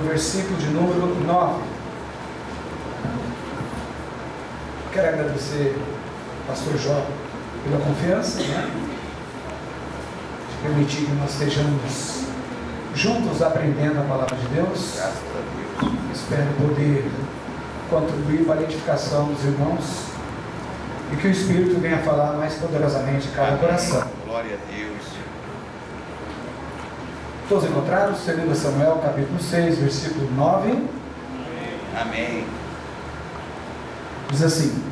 versículo de número 9. Quero agradecer ao pastor Jó pela confiança, né? De permitir que nós estejamos juntos aprendendo a palavra de Deus. Graças a Deus. Espero poder contribuir para a edificação dos irmãos e que o Espírito venha falar mais poderosamente em cada coração. Glória a Deus. Todos encontraram? 2 Samuel, capítulo 6, versículo 9. Amém. Diz assim: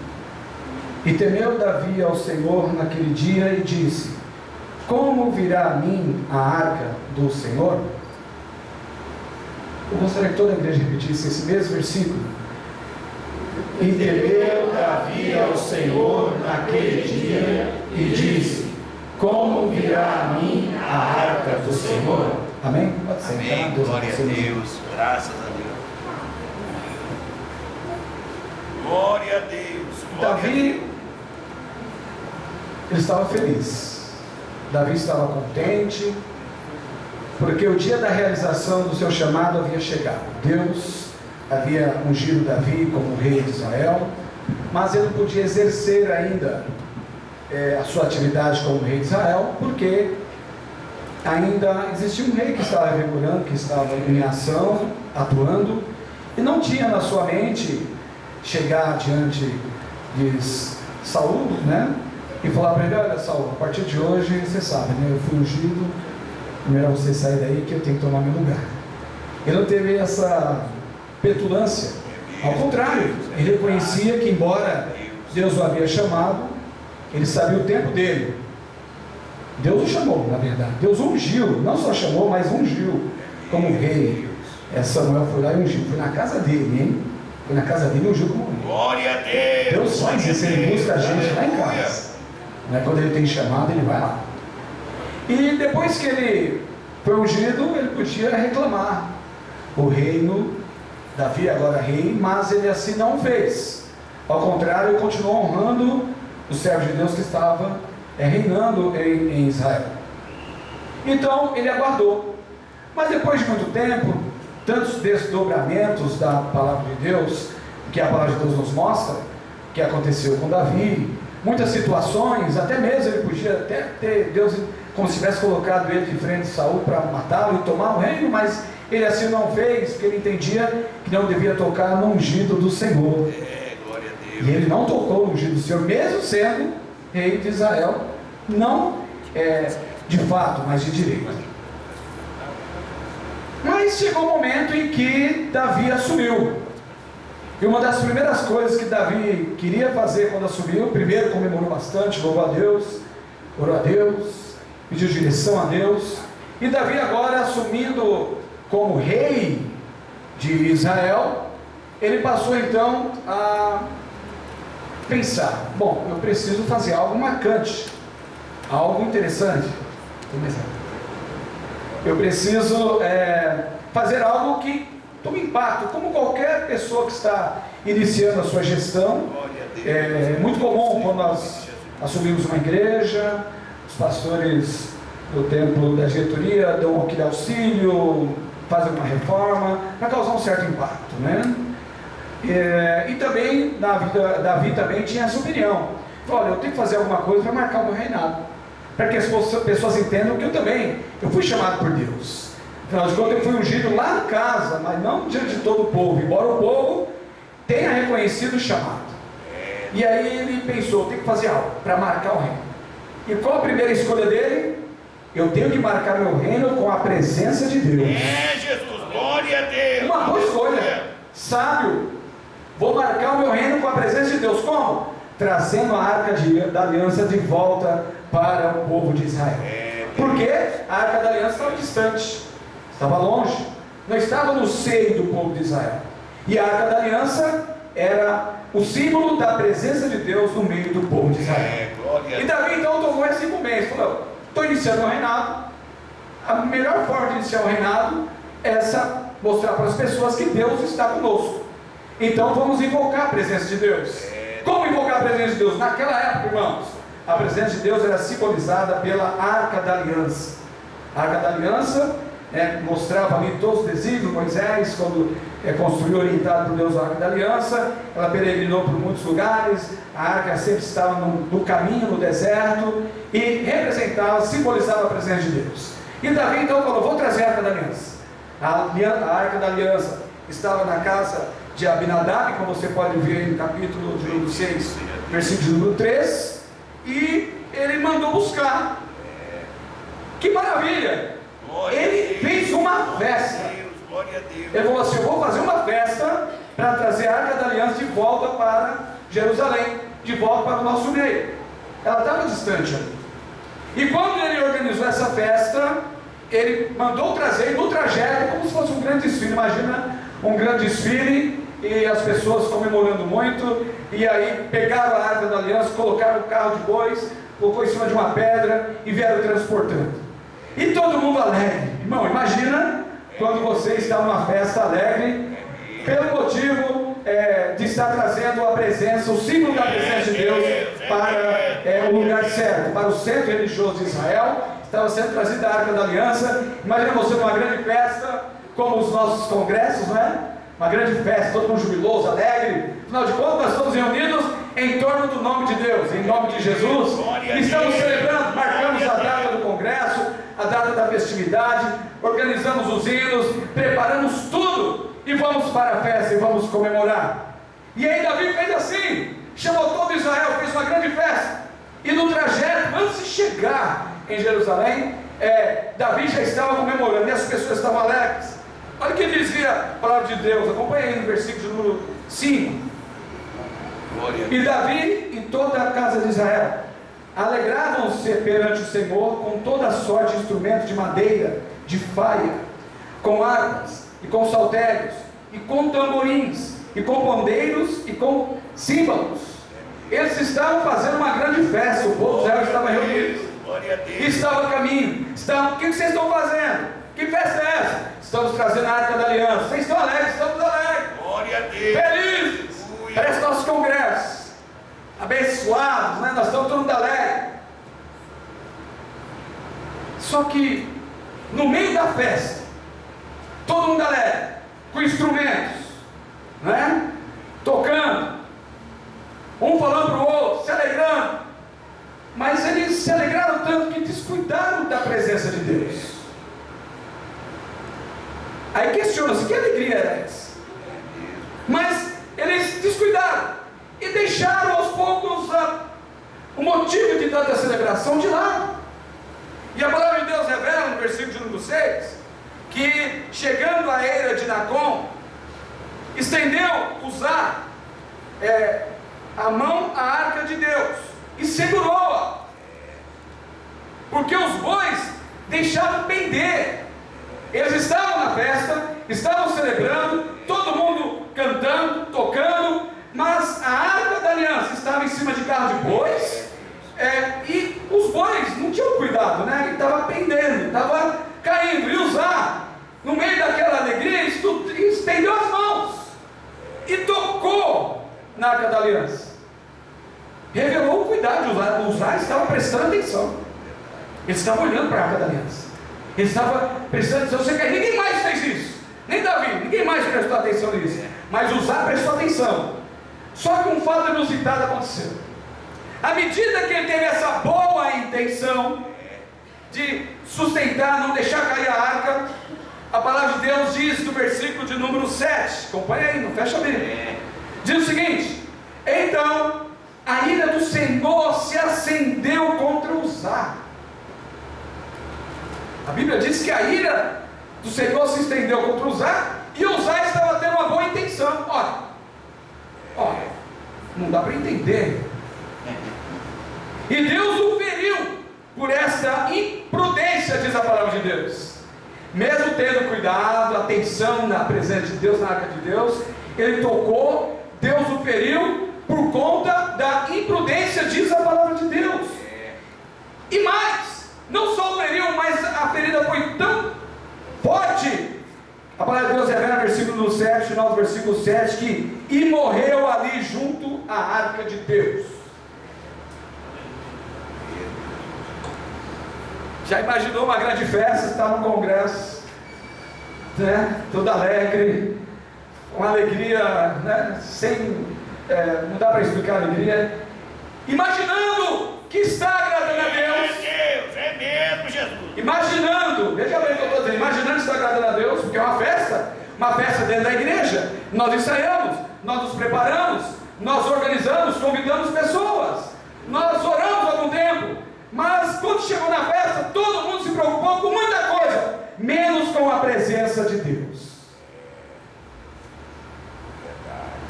E temeu Davi ao Senhor naquele dia e disse: Como virá a mim a arca do Senhor? Eu gostaria que toda a igreja repetisse esse mesmo versículo. E temeu Davi ao Senhor naquele dia e disse: Como virá a mim a arca do Senhor? Amém? Pode ser. Amém. Deus Glória a abençoe. Deus. Graças a Deus. Glória a Deus. Glória a Deus. Davi, ele estava feliz. Davi estava contente, porque o dia da realização do seu chamado havia chegado. Deus havia ungido Davi como rei de Israel, mas ele não podia exercer ainda a sua atividade como rei de Israel, porque ainda existia um rei que estava vigorando, que estava em ação, atuando, e não tinha na sua mente chegar diante de Saul, né? E falar para ele: olha, Saul, a partir de hoje, você sabe, né? Eu fui ungido, melhor você sair daí que eu tenho que tomar meu lugar. Ele não teve essa petulância. Ao contrário, ele reconhecia que, embora Deus o havia chamado, ele sabia o tempo dele. Deus o chamou, na verdade. Deus o ungiu, não só chamou, mas ungiu como rei. Samuel foi lá e ungiu. Foi na casa dele, hein? Foi na casa dele e ungiu como rei. Glória a Deus. Deus faz isso, ele busca a gente lá em casa. Né? Quando ele tem chamado, ele vai lá. E depois que ele foi ungido, ele podia reclamar o reino, Davi agora rei, mas ele assim não fez. Ao contrário, ele continuou honrando o servo de Deus que estava reinando em Israel. Então ele aguardou. Mas depois de muito tempo, tantos desdobramentos da palavra de Deus, que a palavra de Deus nos mostra, que aconteceu com Davi, muitas situações, até mesmo ele podia até ter Deus como se tivesse colocado ele de frente de Saul para matá-lo e tomar o reino, mas ele assim não fez, porque ele entendia que não devia tocar no ungido do Senhor. Glória a Deus. E ele não tocou no ungido do Senhor, mesmo sendo rei de Israel, não de fato, mas de direito. Mas chegou o momento em que Davi assumiu. E uma das primeiras coisas que Davi queria fazer quando assumiu, primeiro comemorou bastante, louvou a Deus, orou a Deus, pediu direção a Deus. E Davi agora assumindo como rei de Israel, ele passou então a pensar: bom, eu preciso fazer algo marcante, algo interessante. Eu preciso fazer algo que tome impacto, como qualquer pessoa que está iniciando a sua gestão. É muito comum quando nós assumimos uma igreja, os pastores do templo da diretoria dão aquele auxílio, fazem uma reforma, para causar um certo impacto, né? E também, Davi também tinha essa opinião. Falou: olha, eu tenho que fazer alguma coisa para marcar o meu reinado, para que as pessoas entendam que eu fui chamado por Deus. Afinal de contas, eu fui ungido lá em casa, mas não diante de todo o povo, embora o povo tenha reconhecido o chamado. E aí ele pensou: eu tenho que fazer algo para marcar o reino. E qual a primeira escolha dele? Eu tenho que marcar meu reino com a presença de Deus. Jesus, glória a Deus. Uma boa escolha, sábio. Vou marcar o meu reino com a presença de Deus. Como? Trazendo a arca da aliança de volta para o povo de Israel. Porque a arca da aliança estava distante, estava longe, não estava no seio do povo de Israel. E a arca da aliança era o símbolo da presença de Deus no meio do povo de Israel. E Davi então tomou esse incumbência, falou: estou iniciando o reinado, a melhor forma de iniciar o reinado é mostrar para as pessoas que Deus está conosco. Então vamos invocar a presença de Deus. Como invocar a presença de Deus? Naquela época, irmãos, a presença de Deus era simbolizada pela arca da aliança. A arca da aliança mostrava ali todos os desígnios. Moisés, quando construiu, orientado por Deus a Arca da Aliança, ela peregrinou por muitos lugares, a arca sempre estava no caminho, no deserto, e representava, simbolizava a presença de Deus. E Davi então falou: vou trazer a Arca da Aliança. A Arca da Aliança estava na casa de Abinadab, como você pode ver aí no capítulo de número 6, versículo de número 3, e ele mandou buscar. Que maravilha! Ele fez uma festa. Ele falou assim: eu vou fazer uma festa para trazer a Arca da Aliança de volta para Jerusalém, de volta para o nosso meio. Ela estava distante ali. E quando ele organizou essa festa, ele mandou trazer no trajeto, como se fosse um grande desfile. Imagina um grande desfile e as pessoas comemorando muito, e aí pegaram a Arca da Aliança, colocaram o carro de bois, colocou em cima de uma pedra e vieram transportando. E todo mundo alegre. Irmão, imagina quando você está numa festa alegre, pelo motivo de estar trazendo a presença, o símbolo da presença de Deus para o lugar certo, para o centro religioso de Israel. Estava sendo trazida a Arca da Aliança. Imagina você numa grande festa, como os nossos congressos, não é? Uma grande festa, todo mundo jubiloso, alegre. Afinal de contas, nós estamos reunidos em torno do nome de Deus, em nome de Jesus. E estamos celebrando, marcamos a data do congresso, a data da festividade, organizamos os hinos, preparamos tudo e vamos para a festa e vamos comemorar. E aí Davi fez assim, chamou todo Israel, fez uma grande festa. E no trajeto, antes de chegar em Jerusalém, Davi já estava comemorando, e as pessoas estavam alegres. Olha o que dizia a palavra de Deus, acompanha aí no versículo número 5. E Davi e toda a casa de Israel alegravam-se perante o Senhor com toda sorte de instrumentos de madeira, de faia, com harpas, e com saltérios, e com tamborins, e com pandeiros, e com símbolos. Eles estavam fazendo uma grande festa, o povo de Israel estava reunido, estava a caminho. O que vocês estão fazendo? Que festa é essa? Estamos trazendo a Arca da Aliança. Vocês estão alegres? Estamos alegres, felizes. Parece nosso congresso, abençoados, né? Nós estamos todo mundo alegre. Só que no meio da festa, todo mundo alegre, com instrumentos, né? Tocando, um falando para o outro, se alegrando. Mas eles se alegraram tanto que descuidaram da presença de Deus. Aí questiona-se: que alegria era essa? Mas eles descuidaram e deixaram aos poucos o motivo de tanta celebração de lado. E a palavra de Deus revela no versículo de número 6 que, chegando à eira de Nacon, estendeu Uzá a mão à arca de Deus e segurou-a, porque os bois deixavam pender. Eles estavam na festa, estavam celebrando, todo mundo cantando, tocando, mas a Arca da Aliança estava em cima de carro de bois, e os bois não tinham cuidado, né? Ele estava pendendo, estava caindo. E Uzá, no meio daquela alegria, estendeu as mãos e tocou na Arca da Aliança. Revelou o cuidado de Uzá. Uzá estava prestando atenção, ele estava olhando para a Arca da Aliança, ele estava prestando atenção. Você quer? Ninguém mais fez isso, nem Davi, ninguém mais prestou atenção nisso, mas Uzá prestou atenção. Só que um fato inusitado aconteceu. À medida que ele teve essa boa intenção de sustentar, não deixar cair a arca, a palavra de Deus diz no versículo de número 7, acompanha aí, não fecha a Bíblia, diz o seguinte: então a ira do Senhor se acendeu contra Uzá. A Bíblia diz que a ira do Senhor se estendeu contra Uzá, e Uzá estava tendo uma boa intenção. Olha, não dá para entender. E Deus o feriu por esta imprudência, diz a palavra de Deus. Mesmo tendo cuidado, atenção na presença de Deus, na arca de Deus, ele tocou, Deus o feriu por conta da imprudência, diz a palavra de Deus. E mais, não só o feriu, mas a ferida foi tão forte. A palavra de Deus revela no versículo 7, final do versículo 7, que e morreu ali junto à arca de Deus. Já imaginou uma grande festa? Está no congresso, né, todo alegre, uma alegria, né, não dá para explicar a alegria, imaginando que está agradando a Deus. É mesmo, Jesus. Imaginando, veja bem o que eu estou dizendo, imaginando que está agradando a Deus, porque é uma festa dentro da igreja. Nós ensaiamos, nós nos preparamos, nós organizamos, convidamos pessoas, nós oramos algum tempo, mas quando chegou na festa, todo mundo se preocupou com muita coisa, menos com a presença de Deus.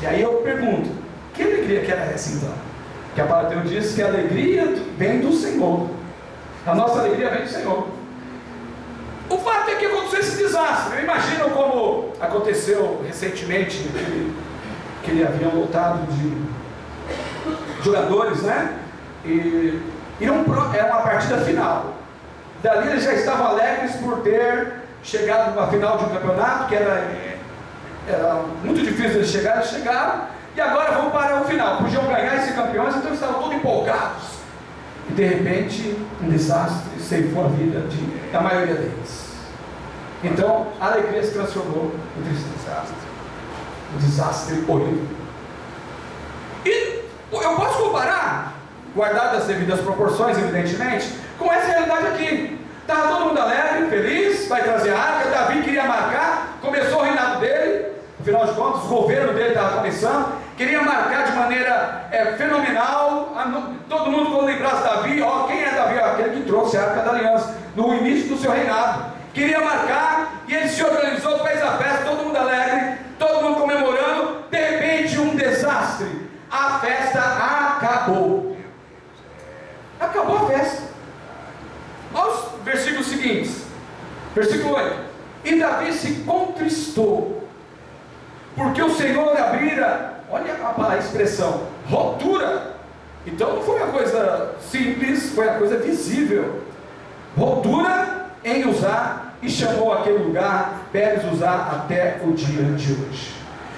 E aí eu pergunto, que alegria que era essa então? Que a palavra de Deus diz que a alegria vem do Senhor. A nossa alegria vem do Senhor. O fato é que aconteceu esse desastre. Eu imagino como aconteceu recentemente, que ele havia lotado de jogadores, né? E era uma partida final. Dali eles já estavam alegres por ter chegado numa final de um campeonato, que era muito difícil eles chegaram, e agora vão para o final. Podiam ganhar e ser campeões, então estavam todos empolgados. E de repente, um desastre ceifou a vida da maioria deles. Então, a alegria se transformou em desastre. Um desastre horrível. E eu posso comparar, guardadas as devidas proporções, evidentemente, com essa realidade aqui. Estava todo mundo alegre, feliz, vai trazer a arca. Davi queria marcar, começou o reinado dele. Afinal de contas, o governo dele estava começando, queria marcar de maneira fenomenal. Todo mundo, quando lembrasse Davi, quem é Davi? Aquele que trouxe a arca da aliança no início do seu reinado. Queria marcar, e ele se organizou, fez a festa, todo mundo alegre, todo mundo comemorando. De repente, um desastre: a festa acabou. Acabou a festa. Olha os versículos seguintes. Versículo 8: e Davi se contristou, porque o Senhor abrira, olha a expressão, rotura. Então não foi uma coisa simples, foi uma coisa visível. Rotura em Uzá, e chamou aquele lugar Pérez Uzá até o dia de hoje.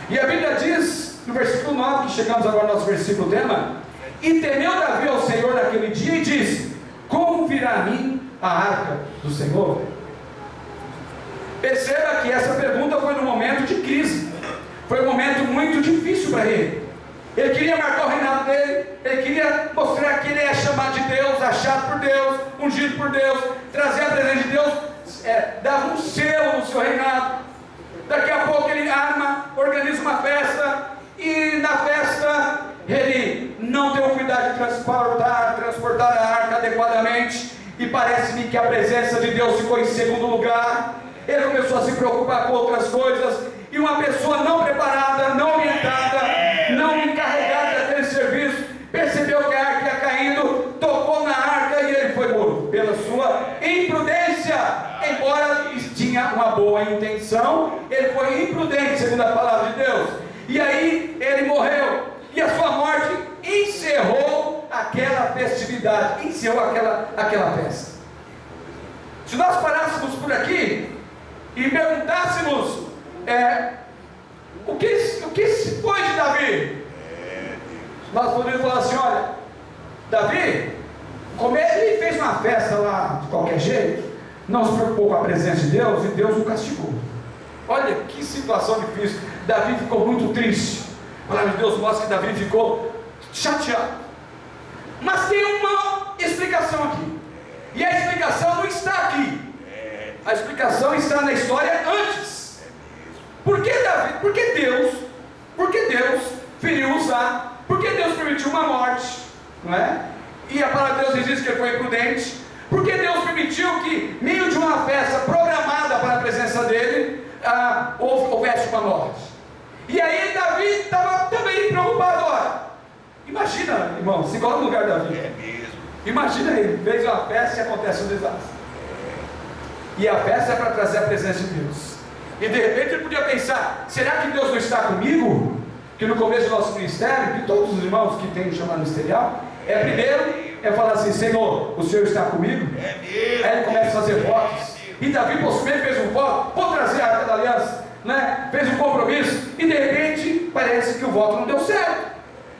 E a Bíblia diz, no versículo 9, que chegamos agora ao nosso versículo tema: e temeu Davi ao Senhor naquele dia e disse: como virá a mim a arca do Senhor? Perceba que essa pergunta foi num momento de crise. Foi um momento muito difícil para ele. Ele queria marcar o reinado dele, ele queria mostrar que ele é chamado de Deus, achado por Deus, ungido por Deus, trazer a presença de Deus, dava um selo no seu reinado. Daqui a pouco ele organiza uma festa, e na festa ele não tem o cuidado de transportar a arca adequadamente, e parece-me que a presença de Deus ficou em segundo lugar. Ele começou a se preocupar com outras coisas, e uma pessoa não preparada, não orientada, não encarregada daquele serviço, percebeu que a arca ia caindo, tocou na arca e ele foi morto pela sua imprudência. Embora tinha uma boa intenção, ele foi imprudente, segundo a palavra de Deus. E aí ele morreu, e a sua morte encerrou aquela festividade, encerrou aquela festa. Se nós parássemos por aqui e perguntássemos o que se foi de Davi, nós poderíamos falar assim: olha, Davi, como ele fez uma festa lá de qualquer jeito, não se preocupou com a presença de Deus, e Deus o castigou. Olha que situação difícil. Davi ficou muito triste. A palavra de Deus mostra que Davi ficou chateado. Mas tem uma explicação aqui, e a explicação não está aqui. A explicação está na história antes. Por que Davi? Por que Deus feriu Uzá? Por que Deus permitiu uma morte? Não é? E a palavra de Deus diz que ele foi imprudente. Por que Deus permitiu que, no meio de uma festa programada para a presença dele, houvesse uma morte? E aí Davi estava também preocupado. Olha, imagina, irmão, se coloca no lugar de Davi. É mesmo. Imagina ele, fez uma festa e acontece um desastre. E a festa é para trazer a presença de Deus. E de repente ele podia pensar: será que Deus não está comigo? Que no começo do nosso ministério, que todos os irmãos que têm o chamado ministerial, primeiro falar assim: Senhor, o Senhor está comigo? É mesmo. Aí ele começa a fazer votos. E Davi possivelmente fez um voto: vou trazer a arca da aliança, né? Fez um compromisso, e de repente parece que o voto não deu certo.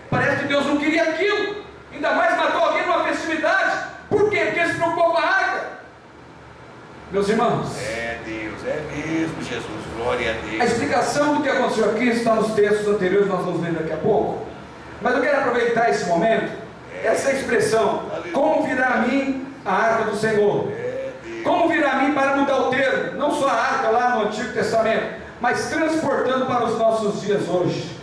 Parece que Deus não queria aquilo. Ainda mais matou alguém numa festividade. Por quê? Porque ele se preocupou com a arca. Meus irmãos, É Deus, é mesmo, Jesus. Glória a Deus. a explicação do que aconteceu aqui está nos textos anteriores, nós vamos ler daqui a pouco. Mas eu quero aproveitar esse momento, essa expressão, como virá a mim a arca do Senhor? Como virá a mim para mudar o termo? Não só a arca lá no Antigo Testamento, mas transportando para os nossos dias hoje.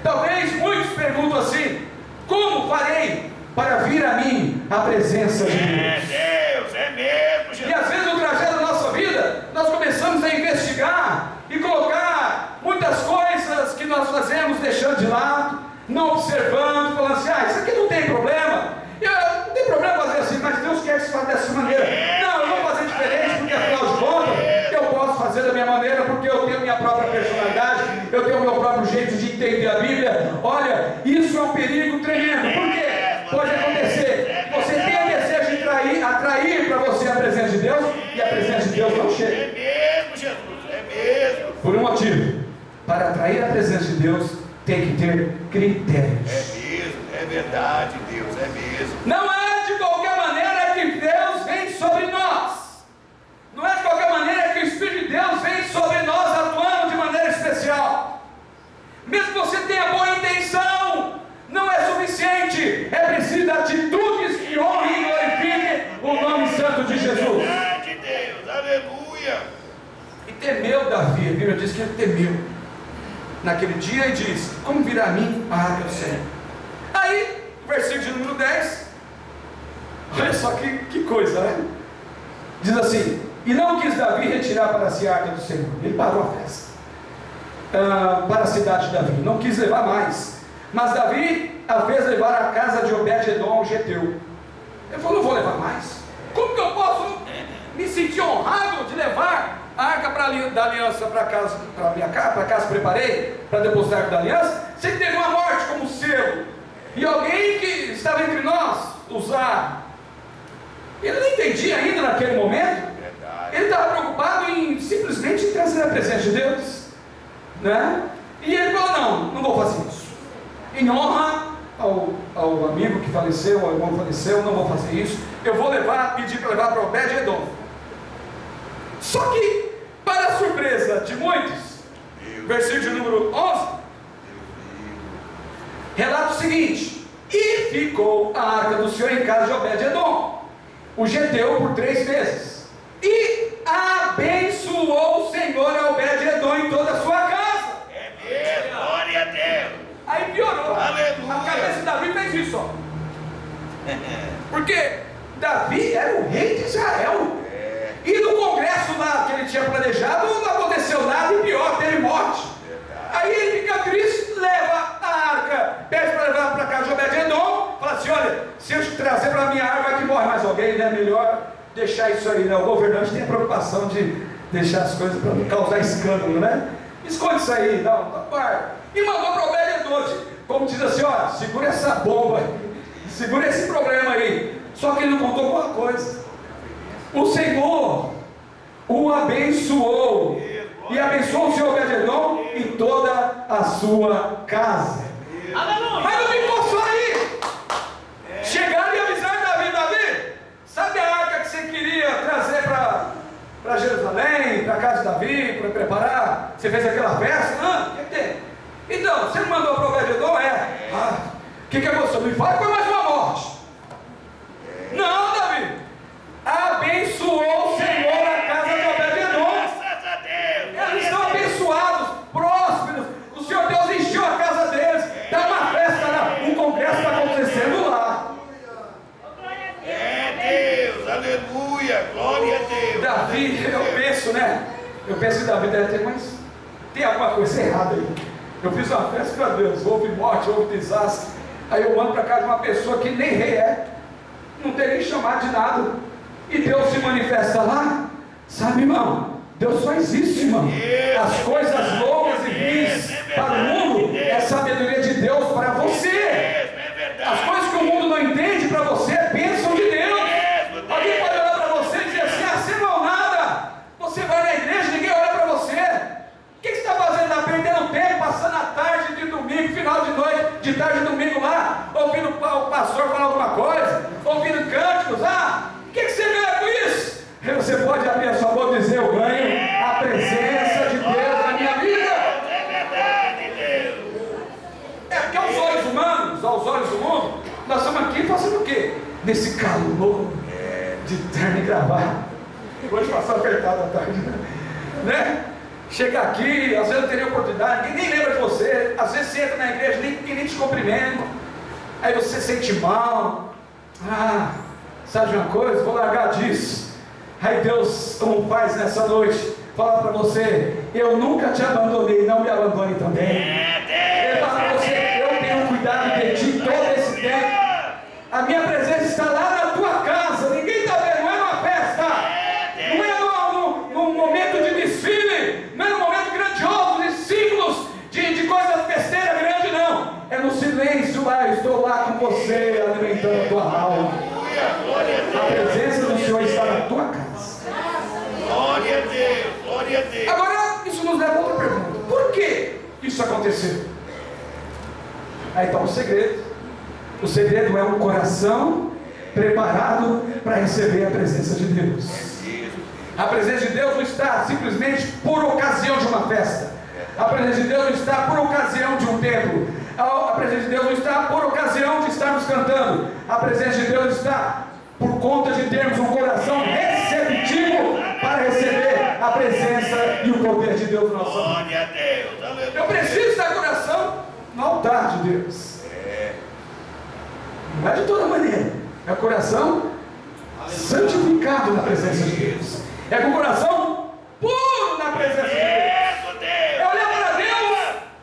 Talvez muitos perguntam assim: como farei para vir a mim a presença de Deus? É Deus, é mesmo, Jesus. E às vezes no trajeto da nossa vida, nós começamos a investigar e colocar muitas coisas que nós fazemos deixando de lado, não observando, falando assim: isso aqui não tem problema, não tem problema fazer assim, mas Deus quer que se faça dessa maneira. Não, eu vou fazer diferente, porque afinal de contas, eu posso fazer da minha maneira, porque eu tenho minha própria personalidade, eu tenho o meu próprio jeito de entender a Bíblia. Olha, isso é um perigo tremendo, porque pode acontecer que você tenha desejo de atrair para você a presença de Deus, e a presença de Deus não chega. É mesmo, Jesus, é mesmo. Por um motivo: para atrair a presença de Deus, tem que ter critérios. É mesmo, é verdade, Deus, é mesmo. Não é de qualquer maneira que Deus vem sobre nós. Não é de qualquer maneira que o Espírito de Deus vem sobre nós atuando de maneira especial. Mesmo que você tenha boa intenção, não é suficiente. É preciso atitudes que honrem e glorifiquem o nome santo de Jesus. Verdade, Deus, aleluia. E temeu Davi, a Bíblia diz que ele temeu naquele dia e disse: como virá a mim a arca do Senhor? Aí, versículo de número 10, olha só que coisa, né? Diz assim: e não quis Davi retirar para si a arca do Senhor. Ele parou a festa para a cidade de Davi, não quis levar mais. Mas Davi a fez levar à casa de Obed-edom, o geteu. Ele falou: não vou levar mais. Como que eu posso me sentir honrado de levar a arca da aliança para casa que preparei para depositar da aliança? Se teve uma morte como selo, e alguém que estava entre nós usar. Ele não entendia ainda naquele momento. Ele estava preocupado em simplesmente trazer a presença de Deus, né? E ele falou: não vou fazer isso. Em honra ao amigo que faleceu, ao irmão que faleceu, não vou fazer isso. Eu vou pedir para levar para Obed-edom. Só que, para a surpresa de muitos, versículo número 11, relata o seguinte: e ficou a arca do Senhor em casa de Obed-edom, o geteu, por 3 meses. E abençoou o Senhor a Obed-edom em toda a sua casa. É mesmo, glória a Deus. Aí piorou. Aleluia. A cabeça de Davi fez isso, ó. Porque Davi era o rei de Israel. E no congresso lá que ele tinha planejado, não aconteceu nada, e pior, teve morte. Aí ele fica triste, leva a arca, pede para levar para casa de Obed-edom, fala assim: olha, se eu te trazer para a minha arca, vai que morre mais alguém, né? Melhor deixar isso aí, né? O governante tem a preocupação de deixar as coisas para não causar escândalo, né? Esconde isso aí, não guarda. E mandou para Obed-edom, como diz assim: olha, segura essa bomba, segura esse problema aí. Só que ele não contou com uma coisa: o Senhor o abençoou, e abençoou o Senhor Obed-edom em toda a sua casa. Aleluia. Mas não ficou só aí. Chegaram e avisaram Davi: sabe a arca que você queria trazer para Jerusalém, para a casa de Davi, para preparar? Você fez aquela festa? O que tem? Então, você não mandou para o Obed-edom? O que aconteceu? Me fala que foi mais uma morte. Não, Davi. Abençoou o Senhor a casa de Obed-edom. Graças a Deus. Eles estão abençoados, prósperos. O Senhor Deus encheu a casa deles. Está uma festa lá, um congresso está acontecendo lá. É Deus, aleluia, glória a Deus. Davi, eu penso que Davi deve ter, mas tem alguma coisa errada aí. Eu fiz uma festa para Deus, houve morte, houve desastre. Aí eu mando para casa de uma pessoa que nem rei é, não tem nem chamado de nada, e Deus se manifesta lá. Sabe, irmão, Deus só existe, irmão. As coisas loucas e vis para o mundo é sabedoria de Deus para você. As coisas que o mundo não entende para você é bênção de Deus. Alguém pode olhar para você e dizer assim: você não é nada, você vai na igreja, ninguém olha para você. O que você está fazendo? Está perdendo tempo, passando a tarde de domingo, final de noite, de tarde de domingo lá, ouvindo o pastor falar alguma coisa, ouvindo cânticos. O que você ganha com isso? Você pode abrir a sua nesse calor de terno e gravata. Hoje passou apertado à tarde, né? Chega aqui, às vezes não teria oportunidade, ninguém nem lembra de você, às vezes você entra na igreja, ninguém nem te cumprimenta, aí você se sente mal. Sabe de uma coisa? Vou largar disso. Aí Deus, como faz nessa noite, fala para você: eu nunca te abandonei, não me abandone também. Ele fala para você: eu tenho cuidado de ti todo esse tempo. A minha presença está lá na tua casa, ninguém está vendo, não é numa festa, não é num momento de desfile, não é num momento grandioso, de símbolos, de coisas besteiras grandes, não. É no silêncio lá, eu estou lá com você, alimentando a tua alma. A presença do Senhor está na tua casa. Glória a Deus, glória a Deus. Agora, isso nos leva a outra pergunta: por que isso aconteceu? Aí está o segredo. O segredo é um coração preparado para receber a presença de Deus. A presença de Deus não está simplesmente por ocasião de uma festa. A presença de Deus não está por ocasião de um templo. A presença de Deus não está por ocasião de estarmos cantando. A presença de Deus está por conta de termos um coração receptivo para receber a presença e o poder de Deus no nosso vida. Glória a Deus, aleluia. Eu preciso estar coração no altar de Deus. Não é de toda maneira. É o coração santificado na presença de Deus. É com o coração puro na presença de Deus. É olhar para Deus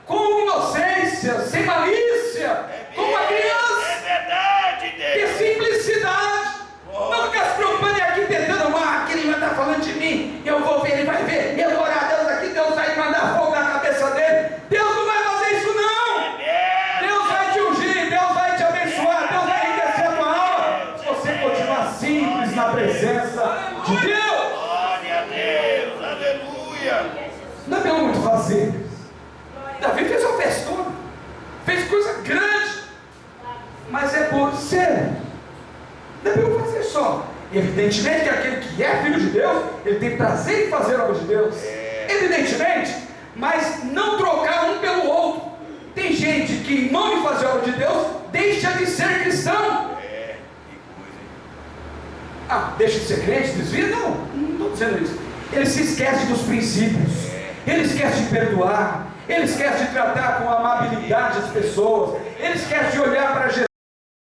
com inocência, sem malícia, como uma criança. É verdade, Ter Deus. simplicidade. Não ficar se preocupando e aqui tentando: aquele vai estar falando de mim, eu vou ver, ele vai ver, eu vou orar a Deus aqui, Deus vai mandar fogo na cabeça dele. Deus não vai fazer isso não. Deus vai te ungir, Deus vai te abençoar, Deus vai enriquecer a tua alma, se você continuar simples na presença de Deus. Glória a Deus, aleluia. Não é pelo muito fazer. Davi fez uma festona, fez coisa grande, mas é por ser. Não é pelo fazer só. Evidentemente que aquele que é filho de Deus, ele tem prazer em fazer a obra de Deus. Evidentemente, mas não trocar um pelo outro. Tem gente que, em nome de fazer a obra de Deus, deixa de ser cristão. Deixa de ser crente, desvia? Não estou dizendo isso. Ele se esquece dos princípios, ele esquece de perdoar, ele esquece de tratar com amabilidade as pessoas, ele esquece de olhar para Jesus.